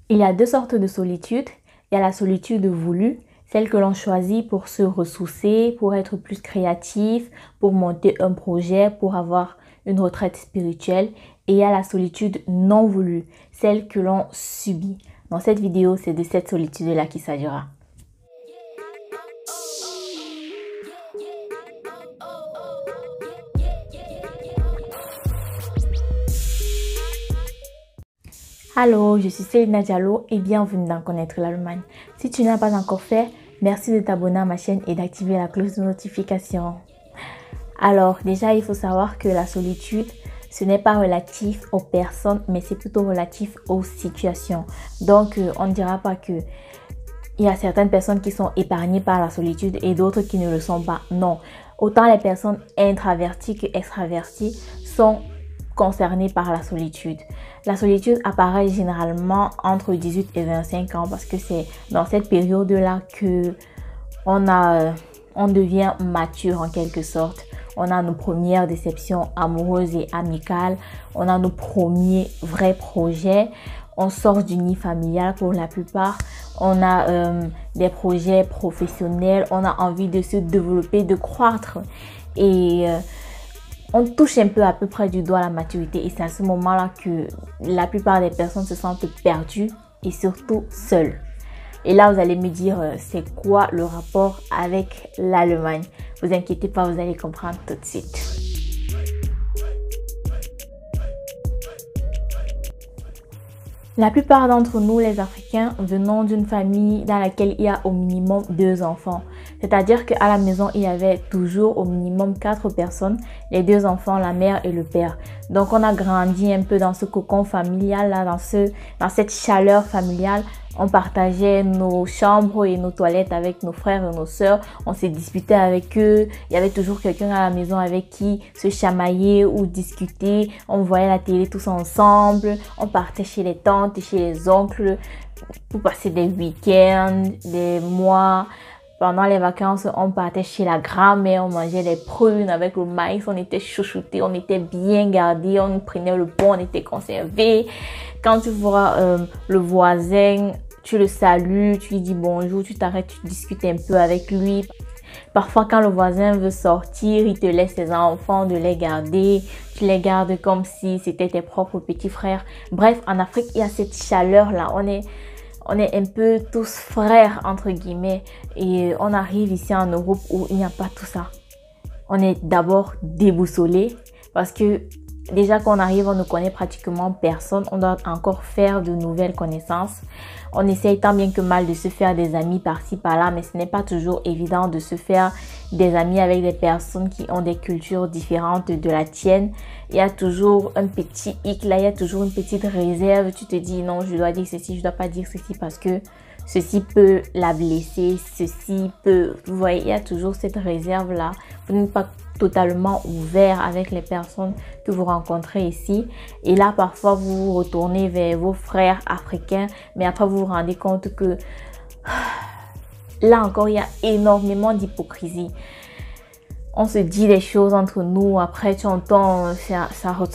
Il y a deux sortes de solitude. Il y a la solitude voulue, celle que l'on choisit pour se ressourcer, pour être plus créatif, pour monter un projet, pour avoir une retraite spirituelle. Et il y a la solitude non voulue, celle que l'on subit. Dans cette vidéo, c'est de cette solitude-là qu'il s'agira. Allô, je suis Selina Diallo et bienvenue dans Connaître l'Allemagne. Si tu n'as pas encore fait, merci de t'abonner à ma chaîne et d'activer la cloche de notification. Alors, déjà, il faut savoir que la solitude, ce n'est pas relatif aux personnes, mais c'est plutôt relatif aux situations. Donc, on ne dira pas que il y a certaines personnes qui sont épargnées par la solitude et d'autres qui ne le sont pas. Non, autant les personnes introverties que extraverties sont concernées par la solitude. La solitude apparaît généralement entre 18 et 25 ans parce que c'est dans cette période-là que on devient mature en quelque sorte. On a nos premières déceptions amoureuses et amicales. On a nos premiers vrais projets. On sort du nid familial pour la plupart. On a des projets professionnels. On a envie de se développer, de croître. Et on touche un peu à peu près du doigt la maturité. Et c'est à ce moment-là que la plupart des personnes se sentent perdues et surtout seules. Et là, vous allez me dire, c'est quoi le rapport avec l'Allemagne? Vous inquiétez pas, vous allez comprendre tout de suite. La plupart d'entre nous, les Africains, venons d'une famille dans laquelle il y a au minimum 2 enfants. C'est-à-dire qu'à la maison, il y avait toujours au minimum 4 personnes, les 2 enfants, la mère et le père. Donc, on a grandi un peu dans ce cocon familial, là, dans cette chaleur familiale. On partageait nos chambres et nos toilettes avec nos frères et nos sœurs. On s'est disputé avec eux. Il y avait toujours quelqu'un à la maison avec qui se chamailler ou discuter. On voyait la télé tous ensemble. On partait chez les tantes et chez les oncles pour passer des week-ends, des mois. Pendant les vacances, on partait chez la grand-mère, on mangeait des prunes avec le maïs, on était chouchoutés, on était bien gardés, on prenait le bon, on était conservés. Quand tu vois le voisin, tu le salues, tu lui dis bonjour, tu t'arrêtes, tu discutes un peu avec lui. Parfois, quand le voisin veut sortir, il te laisse ses enfants de les garder. Tu les gardes comme si c'était tes propres petits frères. Bref, en Afrique, il y a cette chaleur-là. On est un peu tous frères, entre guillemets. Et on arrive ici en Europe où il n'y a pas tout ça. On est d'abord déboussolé parce que déjà qu'on arrive, on ne connaît pratiquement personne. On doit encore faire de nouvelles connaissances. On essaye tant bien que mal de se faire des amis par-ci, par-là, mais ce n'est pas toujours évident de se faire des amis avec des personnes qui ont des cultures différentes de la tienne. Il y a toujours un petit hic là, il y a toujours une petite réserve. Tu te dis non, je dois dire ceci, je dois pas dire ceci parce que ceci peut la blesser, ceci peut... Vous voyez, il y a toujours cette réserve là. Vous n'êtes pas totalement ouvert avec les personnes que vous rencontrez ici. Et là, parfois, vous vous retournez vers vos frères africains, mais après, vous vous rendez compte que là encore, il y a énormément d'hypocrisie. On se dit des choses entre nous, après tu entends, ça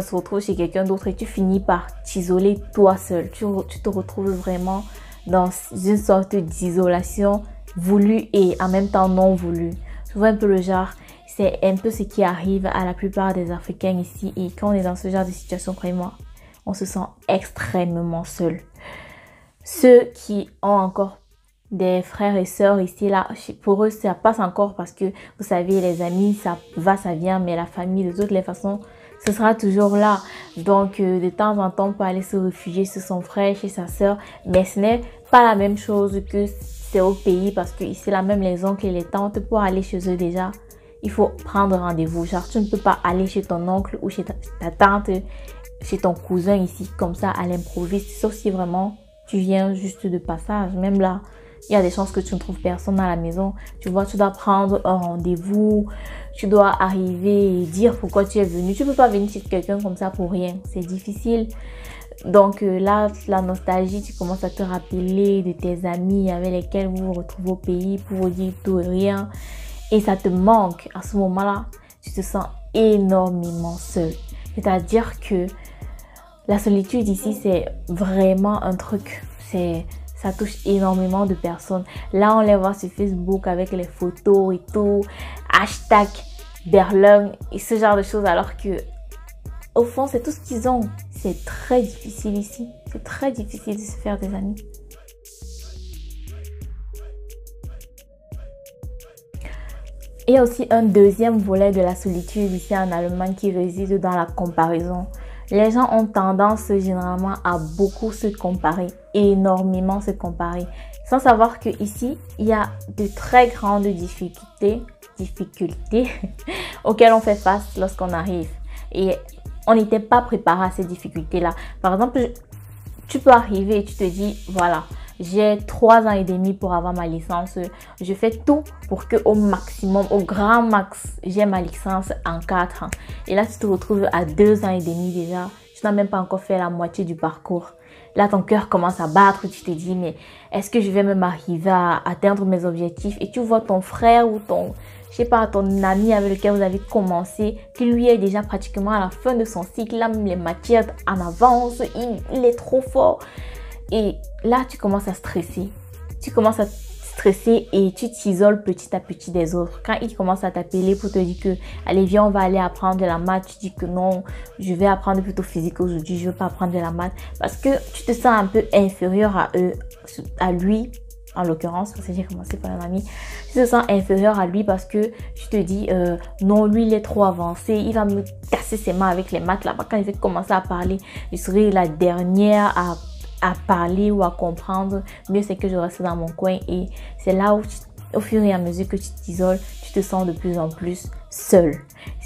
se retrouve chez quelqu'un d'autre et tu finis par t'isoler toi seul. Tu te retrouves vraiment dans une sorte d'isolation voulue et en même temps non voulue. Tu vois un peu le genre, c'est un peu ce qui arrive à la plupart des Africains ici. Et quand on est dans ce genre de situation, croyez-moi, on se sent extrêmement seul. Ceux qui ont encore des frères et sœurs ici, là, pour eux, ça passe encore parce que, vous savez, les amis, ça va, ça vient, mais la famille, de toutes les façons, ce sera toujours là. Donc, de temps en temps, on peut aller se réfugier chez son frère, chez sa sœur, mais ce n'est pas la même chose que c'est au pays parce que ici, là, même les oncles et les tantes, pour aller chez eux déjà, il faut prendre rendez-vous. Genre, tu ne peux pas aller chez ton oncle ou chez ta tante, chez ton cousin ici, comme ça, à l'improviste, sauf si vraiment tu viens juste de passage. Même là, il y a des chances que tu ne trouves personne à la maison. Tu vois, tu dois prendre un rendez-vous. Tu dois arriver et dire pourquoi tu es venu. Tu ne peux pas venir chez quelqu'un comme ça pour rien. C'est difficile. Donc là, la nostalgie, tu commences à te rappeler de tes amis avec lesquels vous vous retrouvez au pays pour vous dire tout et rien. Et ça te manque. À ce moment-là, tu te sens énormément seul. C'est-à-dire que la solitude ici, c'est vraiment un truc. ça touche énormément de personnes. Là, on les voit sur Facebook avec les photos et tout, hashtag Berlin et ce genre de choses, alors que au fond, c'est tout ce qu'ils ont. C'est très difficile ici. C'est très difficile de se faire des amis. Il y a aussi un deuxième volet de la solitude ici en Allemagne qui réside dans la comparaison. Les gens ont tendance généralement à beaucoup se comparer, énormément se comparer, sans savoir que ici il y a de très grandes difficultés auxquelles on fait face lorsqu'on arrive. Et on n'était pas préparé à ces difficultés-là. Par exemple, tu peux arriver et tu te dis, voilà, j'ai 3 ans et demi pour avoir ma licence. Je fais tout pour que au maximum, au grand max, j'ai ma licence en 4 ans. Et là, tu te retrouves à 2 ans et demi déjà. Tu n'as même pas encore fait la moitié du parcours. Là, ton cœur commence à battre. Tu te dis, mais est-ce que je vais même arriver à atteindre mes objectifs? Et tu vois ton frère ou ton, je sais pas, ton ami avec lequel vous avez commencé, qui lui est déjà pratiquement à la fin de son cycle. Là, même les matières en avance. Il est trop fort. Et là, tu commences à stresser. Tu commences à stresser et tu t'isoles petit à petit des autres. Quand ils commencent à t'appeler pour te dire que, allez, viens, on va aller apprendre de la maths, tu dis que non, je vais apprendre plutôt physique aujourd'hui, je ne veux pas apprendre de la maths. Parce que tu te sens un peu inférieur à eux, à lui, en l'occurrence, parce que j'ai commencé par un ami. Tu te sens inférieur à lui parce que tu te dis, non, lui, il est trop avancé, il va me casser ses mains avec les maths. Là-bas, quand il va commencer à parler, je serai la dernière à parler ou à comprendre. Mieux c'est que je reste dans mon coin. Et c'est là où au fur et à mesure que tu t'isoles, tu te sens de plus en plus seul.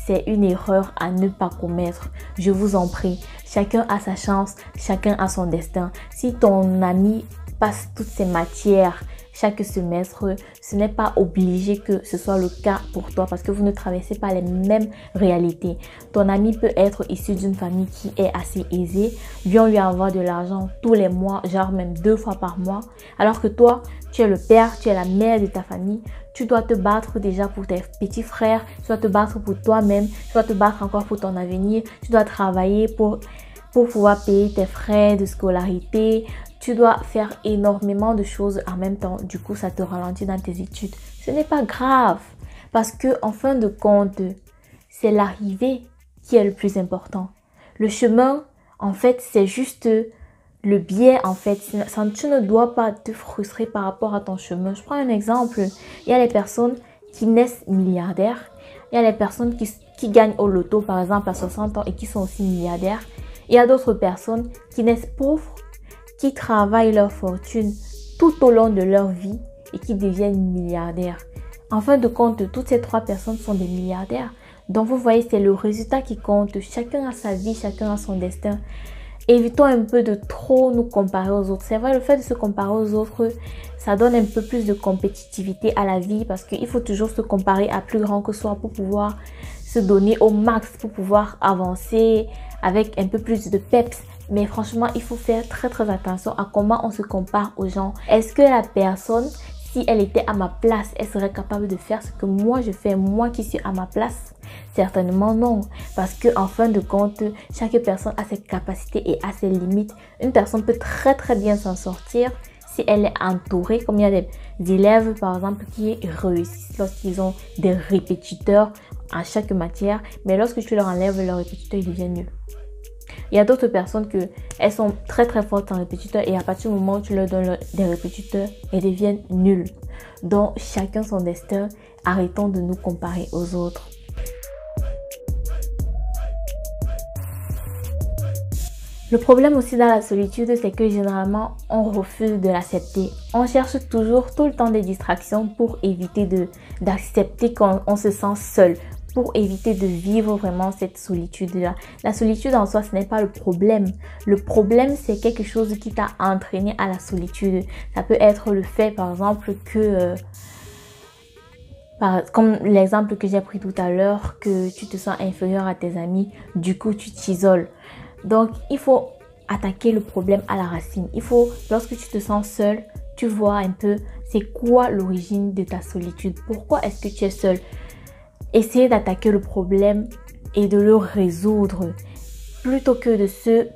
C'est une erreur à ne pas commettre. Je vous en prie, chacun a sa chance, chacun a son destin. Si ton ami passe toutes ses matières chaque semestre, ce n'est pas obligé que ce soit le cas pour toi parce que vous ne traversez pas les mêmes réalités. Ton ami peut être issu d'une famille qui est assez aisée, lui envoie de l'argent tous les mois, genre même 2 fois par mois, alors que toi, tu es le père, tu es la mère de ta famille, tu dois te battre déjà pour tes petits frères, tu dois te battre pour toi-même, tu dois te battre encore pour ton avenir, tu dois travailler pour pouvoir payer tes frais de scolarité. Tu dois faire énormément de choses en même temps. Du coup, ça te ralentit dans tes études. Ce n'est pas grave. Parce que en fin de compte, c'est l'arrivée qui est le plus important. Le chemin, en fait, c'est juste le biais. En fait, tu ne dois pas te frustrer par rapport à ton chemin. Je prends un exemple. Il y a les personnes qui naissent milliardaires. Il y a les personnes qui gagnent au loto, par exemple, à 60 ans et qui sont aussi milliardaires. Il y a d'autres personnes qui naissent pauvres, qui travaillent leur fortune tout au long de leur vie et qui deviennent milliardaires. En fin de compte, toutes ces 3 personnes sont des milliardaires. Donc vous voyez, c'est le résultat qui compte. Chacun a sa vie, chacun a son destin. Évitons un peu de trop nous comparer aux autres. C'est vrai, le fait de se comparer aux autres, ça donne un peu plus de compétitivité à la vie parce qu'il faut toujours se comparer à plus grand que soi pour pouvoir se donner au max, pour pouvoir avancer avec un peu plus de peps. Mais franchement, il faut faire très attention à comment on se compare aux gens. Est-ce que la personne, si elle était à ma place, elle serait capable de faire ce que moi je fais, moi qui suis à ma place? Certainement non. Parce que en fin de compte, chaque personne a ses capacités et a ses limites. Une personne peut très bien s'en sortir si elle est entourée. Comme il y a des élèves par exemple qui réussissent lorsqu'ils ont des répétiteurs en chaque matière. Mais lorsque tu leur enlèves leur répétiteur, ils deviennent nuls. Il y a d'autres personnes que elles sont très fortes en répétiteur et à partir du moment où tu leur donnes des répétiteurs, elles deviennent nulles. Donc chacun son destin. Arrêtons de nous comparer aux autres. Le problème aussi dans la solitude, c'est que généralement, on refuse de l'accepter. On cherche toujours tout le temps des distractions pour éviter d'accepter qu'on se sent seul, pour éviter de vivre vraiment cette solitude-là. La solitude en soi, ce n'est pas le problème. Le problème, c'est quelque chose qui t'a entraîné à la solitude. Ça peut être le fait, par exemple, que... comme l'exemple que j'ai pris tout à l'heure, que tu te sens inférieur à tes amis, du coup, tu t'isoles. Donc, il faut attaquer le problème à la racine. Il faut, lorsque tu te sens seul, tu vois un peu c'est quoi l'origine de ta solitude. Pourquoi est-ce que tu es seul? Essayer d'attaquer le problème et de le résoudre plutôt que de se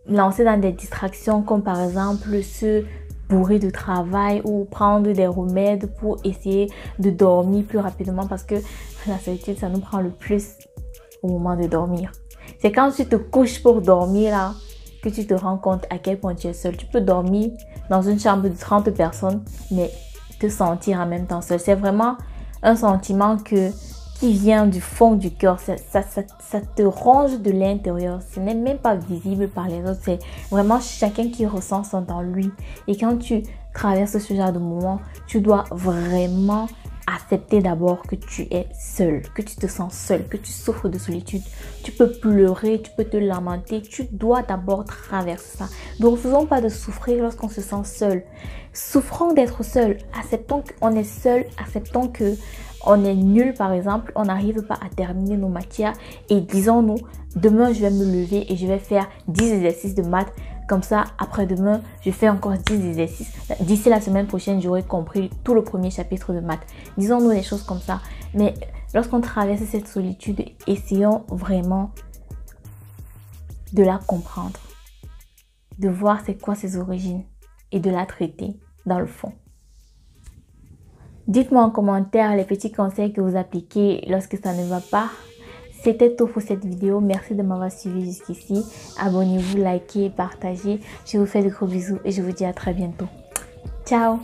lancer dans des distractions comme par exemple se bourrer de travail ou prendre des remèdes pour essayer de dormir plus rapidement parce que la solitude, ça nous prend le plus au moment de dormir. C'est quand tu te couches pour dormir là que tu te rends compte à quel point tu es seul. Tu peux dormir dans une chambre de 30 personnes mais te sentir en même temps seul. C'est vraiment un sentiment qui vient du fond du cœur. Ça te ronge de l'intérieur. Ce n'est même pas visible par les autres. C'est vraiment chacun qui ressent ça dans lui. Et quand tu traverses ce genre de moment, tu dois vraiment accepter d'abord que tu es seul, que tu te sens seul, que tu souffres de solitude. Tu peux pleurer, tu peux te lamenter. Tu dois d'abord traverser ça. Ne refusons pas de souffrir lorsqu'on se sent seul. Souffrons d'être seul. Acceptons qu'on est seul. Acceptons que on est nul par exemple, on n'arrive pas à terminer nos matières et disons-nous, demain je vais me lever et je vais faire 10 exercices de maths. Comme ça, après-demain, je fais encore 10 exercices. D'ici la semaine prochaine, j'aurai compris tout le premier chapitre de maths. Disons-nous des choses comme ça. Mais lorsqu'on traverse cette solitude, essayons vraiment de la comprendre, de voir c'est quoi ses origines et de la traiter dans le fond. Dites-moi en commentaire les petits conseils que vous appliquez lorsque ça ne va pas. C'était tout pour cette vidéo. Merci de m'avoir suivi jusqu'ici. Abonnez-vous, likez, partagez. Je vous fais de gros bisous et je vous dis à très bientôt. Ciao!